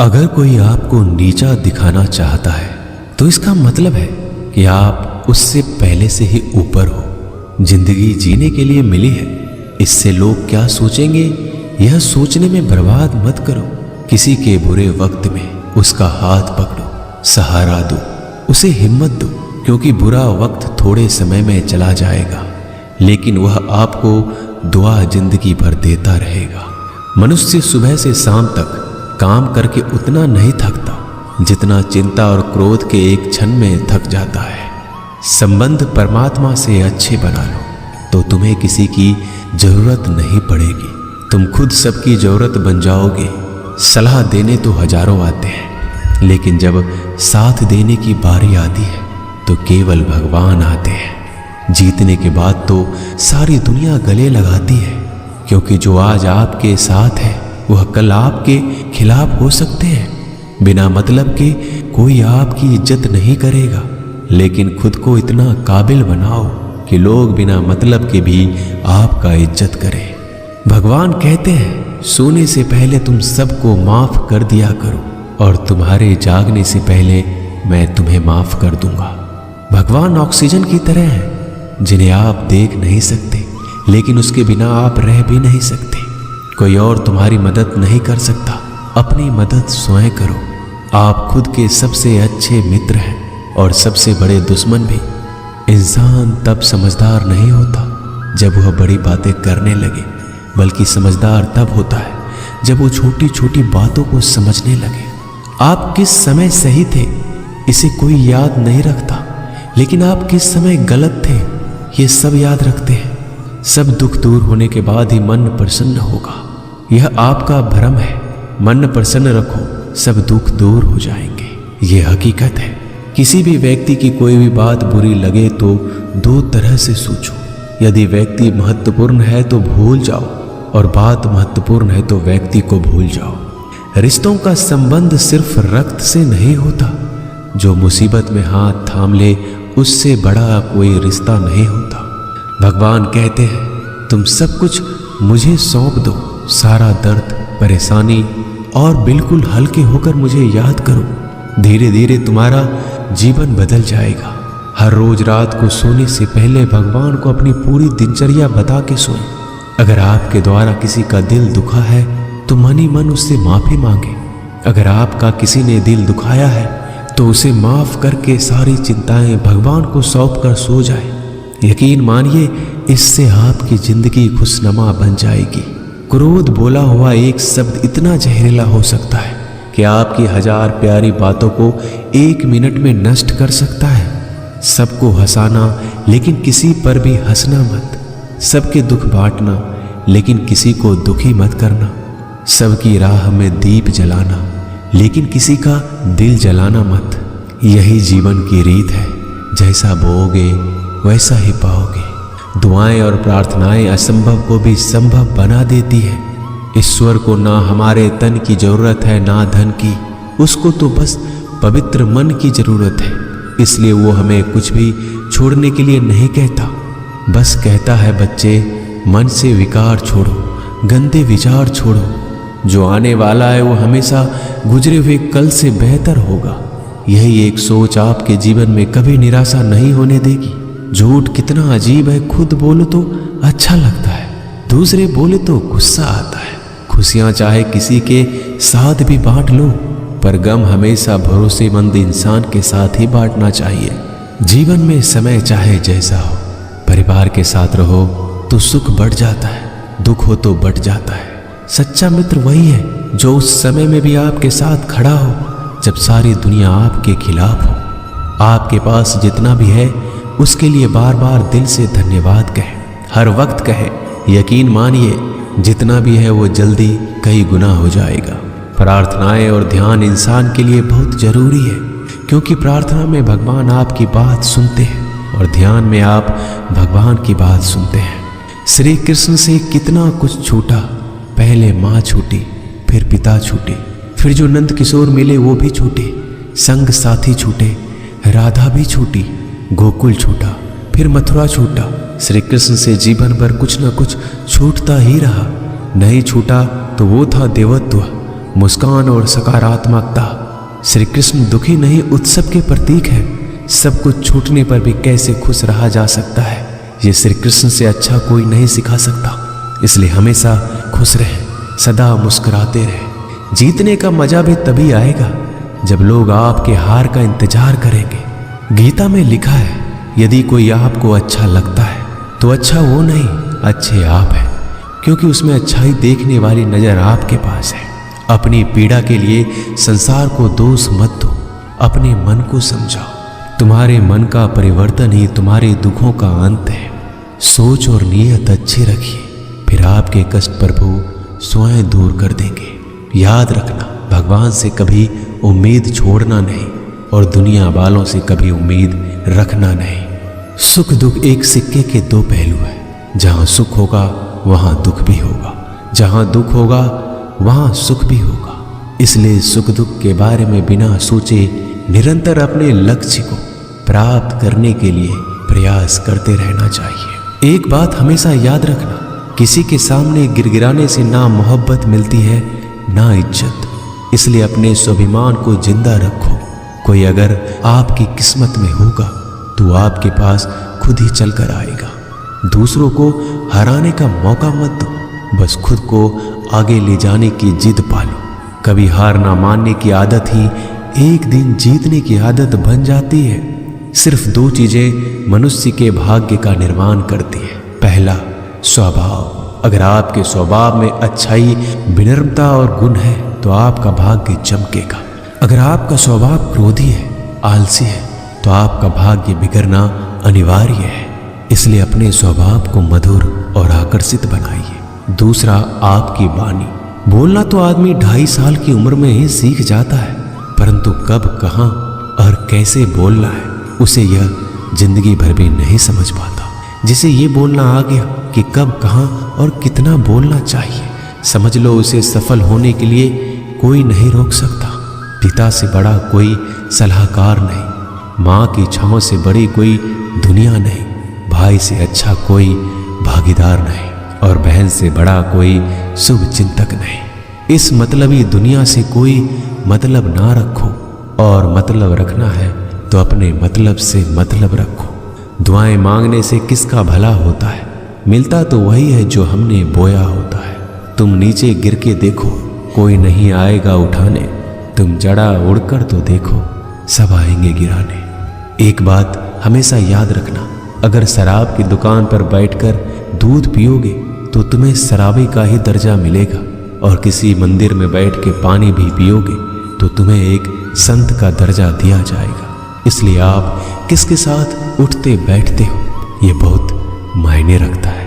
अगर कोई आपको नीचा दिखाना चाहता है तो इसका मतलब है कि आप उससे पहले से ही ऊपर हो। जिंदगी जीने के लिए मिली है, इससे लोग क्या सोचेंगे यह सोचने में बर्बाद मत करो। किसी के बुरे वक्त में उसका हाथ पकड़ो, सहारा दो, उसे हिम्मत दो, क्योंकि बुरा वक्त थोड़े समय में चला जाएगा लेकिन वह आपको दुआ जिंदगी भर देता रहेगा। मनुष्य सुबह से शाम तक काम करके उतना नहीं थकता जितना चिंता और क्रोध के एक क्षण में थक जाता है। संबंध परमात्मा से अच्छे बना लो तो तुम्हें किसी की जरूरत नहीं पड़ेगी। तुम खुद सबकी जरूरत बन जाओगे। सलाह देने तो हजारों आते हैं लेकिन जब साथ देने की बारी आती है तो केवल भगवान आते हैं। जीतने के बाद तो सारी दुनिया गले लगाती है, क्योंकि जो आज आपके साथ है वह कल आपके खिलाफ हो सकते हैं। बिना मतलब के कोई आपकी इज्जत नहीं करेगा, लेकिन खुद को इतना काबिल बनाओ कि लोग बिना मतलब के भी आपका इज्जत करें। भगवान कहते हैं सोने से पहले तुम सबको माफ कर दिया करो और तुम्हारे जागने से पहले मैं तुम्हें माफ कर दूंगा। भगवान ऑक्सीजन की तरह है जिन्हें आप देख नहीं सकते, लेकिन उसके बिना आप रह भी नहीं सकते। कोई और तुम्हारी मदद नहीं कर सकता, अपनी मदद स्वयं करो। आप खुद के सबसे अच्छे मित्र हैं और सबसे बड़े दुश्मन भी। इंसान तब समझदार नहीं होता जब वह बड़ी बातें करने लगे, बल्कि समझदार तब होता है जब वो छोटी छोटी बातों को समझने लगे। आप किस समय सही थे इसे कोई याद नहीं रखता, लेकिन आप किस समय गलत थे ये सब याद रखते हैं। सब दुख दूर होने के बाद ही मन प्रसन्न होगा। यह आपका भ्रम है। मन प्रसन्न रखो, सब दुख दूर हो जाएंगे। ये हकीकत है। किसी भी व्यक्ति की कोई भी बात बुरी लगे तो दो तरह से सोचो। यदि व्यक्ति महत्वपूर्ण है तो भूल जाओ, और बात महत्वपूर्ण है तो व्यक्ति को भूल जाओ। रिश्तों का संबंध सिर्फ रक्त से नहीं होता। जो मुसीबत में हाथ थाम ले उससे बड़ा कोई रिश्ता नहीं होता। भगवान कहते हैं तुम सब कुछ मुझे सौंप दो, सारा दर्द परेशानी, और बिल्कुल हल्के होकर मुझे याद करो। धीरे धीरे तुम्हारा जीवन बदल जाएगा। हर रोज रात को सोने से पहले भगवान को अपनी पूरी दिनचर्या बता के सोएं। अगर आपके द्वारा किसी का दिल दुखा है तो मन ही मन उससे माफी मांगे। अगर आपका किसी ने दिल दुखाया है तो उसे माफ करके सारी चिंताएं भगवान को सौंप कर सो जाए। यकीन मानिए इससे आपकी जिंदगी खुशनुमा बन जाएगी। क्रोध बोला हुआ एक शब्द इतना जहरीला हो सकता है कि आपकी हजार प्यारी बातों को एक मिनट में नष्ट कर सकता है। सबको हंसाना लेकिन किसी पर भी हंसना मत। सबके दुख बांटना लेकिन किसी को दुखी मत करना। सबकी राह में दीप जलाना लेकिन किसी का दिल जलाना मत। यही जीवन की रीत है। जैसा बोओगे वैसा ही पाओगे। दुआएं और प्रार्थनाएं असंभव को भी संभव बना देती है। ईश्वर को ना हमारे तन की जरूरत है ना धन की, उसको तो बस पवित्र मन की जरूरत है। इसलिए वो हमें कुछ भी छोड़ने के लिए नहीं कहता, बस कहता है बच्चे मन से विकार छोड़ो, गंदे विचार छोड़ो। जो आने वाला है वो हमेशा गुजरे हुए कल से बेहतर होगा। यही एक सोच आपके जीवन में कभी निराशा नहीं होने देगी। झूठ कितना अजीब है, खुद बोलो तो अच्छा लगता है, दूसरे बोले तो गुस्सा आता है। खुशियां चाहे किसी के साथ भी बांट लो, पर गम हमेशा भरोसेमंद इंसान के साथ ही बांटना चाहिए। जीवन में समय चाहे जैसा हो, परिवार के साथ रहो तो सुख बढ़ जाता है, दुख हो तो बढ़ जाता है। सच्चा मित्र वही है जो उस समय में भी आपके साथ खड़ा हो जब सारी दुनिया आपके खिलाफ हो। आपके पास जितना भी है उसके लिए बार बार दिल से धन्यवाद कहें, हर वक्त कहें। यकीन मानिए जितना भी है वो जल्दी कई गुना हो जाएगा। प्रार्थनाएं और ध्यान इंसान के लिए बहुत जरूरी है, क्योंकि प्रार्थना में भगवान आपकी बात सुनते हैं और ध्यान में आप भगवान की बात सुनते हैं। श्री कृष्ण से कितना कुछ छूटा। पहले माँ छूटी, फिर पिता छूटे, फिर जो नंद किशोर मिले वो भी छूटे, संग साथी छूटे, राधा भी छूटी, गोकुल छूटा, फिर मथुरा छूटा। श्री कृष्ण से जीवन भर कुछ न कुछ छूटता ही रहा। नहीं छूटा तो वो था देवत्व, मुस्कान और सकारात्मकता। श्री कृष्ण दुखी नहीं, उत्सव के प्रतीक है। सब कुछ छूटने पर भी कैसे खुश रहा जा सकता है, ये श्री कृष्ण से अच्छा कोई नहीं सिखा सकता। इसलिए हमेशा खुश रहें, सदा मुस्कुराते रहें। जीतने का मजा भी तभी आएगा जब लोग आपके हार का इंतजार करेंगे। गीता में लिखा है, यदि कोई आपको अच्छा लगता है तो अच्छा वो नहीं, अच्छे आप हैं, क्योंकि उसमें अच्छाई देखने वाली नजर आपके पास है। अपनी पीड़ा के लिए संसार को दोष मत दो, अपने मन को समझाओ। तुम्हारे मन का परिवर्तन ही तुम्हारे दुखों का अंत है। सोच और नीयत अच्छी रखिए, फिर आपके कष्ट प्रभु स्वयं दूर कर देंगे। याद रखना, भगवान से कभी उम्मीद छोड़ना नहीं और दुनिया वालों से कभी उम्मीद रखना नहीं। सुख दुख एक सिक्के के दो पहलू है। जहां सुख होगा वहां दुख भी होगा, जहां दुख होगा वहां सुख भी होगा। इसलिए सुख दुख के बारे में बिना सोचे निरंतर अपने लक्ष्य को प्राप्त करने के लिए प्रयास करते रहना चाहिए। एक बात हमेशा याद रखना, किसी के सामने गिड़गिड़ाने से ना मोहब्बत मिलती है ना इज्जत। इसलिए अपने स्वाभिमान को जिंदा रखो। कोई अगर आपकी किस्मत में होगा तो आपके पास खुद ही चल कर आएगा। दूसरों को हराने का मौका मत दो, बस खुद को आगे ले जाने की जिद पालो। कभी हार ना मानने की आदत ही एक दिन जीतने की आदत बन जाती है। सिर्फ दो चीजें मनुष्य के भाग्य का निर्माण करती है। पहला, स्वभाव। अगर आपके स्वभाव में अच्छाई, विनम्रता और गुण है तो आपका भाग्य चमकेगा। अगर आपका स्वभाव क्रोधी है, आलसी है, तो आपका भाग्य बिगड़ना अनिवार्य है। इसलिए अपने स्वभाव को मधुर और आकर्षित बनाइए। दूसरा, आपकी वाणी। बोलना तो आदमी 2.5 साल की उम्र में ही सीख जाता है, परंतु कब, कहाँ और कैसे बोलना है उसे यह जिंदगी भर भी नहीं समझ पाता। जिसे ये बोलना आ गया कि कब, कहाँ और कितना बोलना चाहिए, समझ लो उसे सफल होने के लिए कोई नहीं रोक सकता। पिता से बड़ा कोई सलाहकार नहीं, माँ की छाँव से बड़ी कोई दुनिया नहीं, भाई से अच्छा कोई भागीदार नहीं और बहन से बड़ा कोई शुभ चिंतक नहीं। इस मतलबी दुनिया से कोई मतलब ना रखो, और मतलब रखना है तो अपने मतलब से मतलब रखो। दुआएं मांगने से किसका भला होता है, मिलता तो वही है जो हमने बोया होता है। तुम नीचे गिर के देखो, कोई नहीं आएगा उठाने। तुम जड़ा उड़कर तो देखो, सब आएंगे गिराने। एक बात हमेशा याद रखना, अगर शराब की दुकान पर बैठकर दूध पियोगे तो तुम्हें शराबी का ही दर्जा मिलेगा, और किसी मंदिर में बैठ के पानी भी पियोगे तो तुम्हें एक संत का दर्जा दिया जाएगा। इसलिए आप किसके साथ उठते बैठते हो ये बहुत मायने रखता है।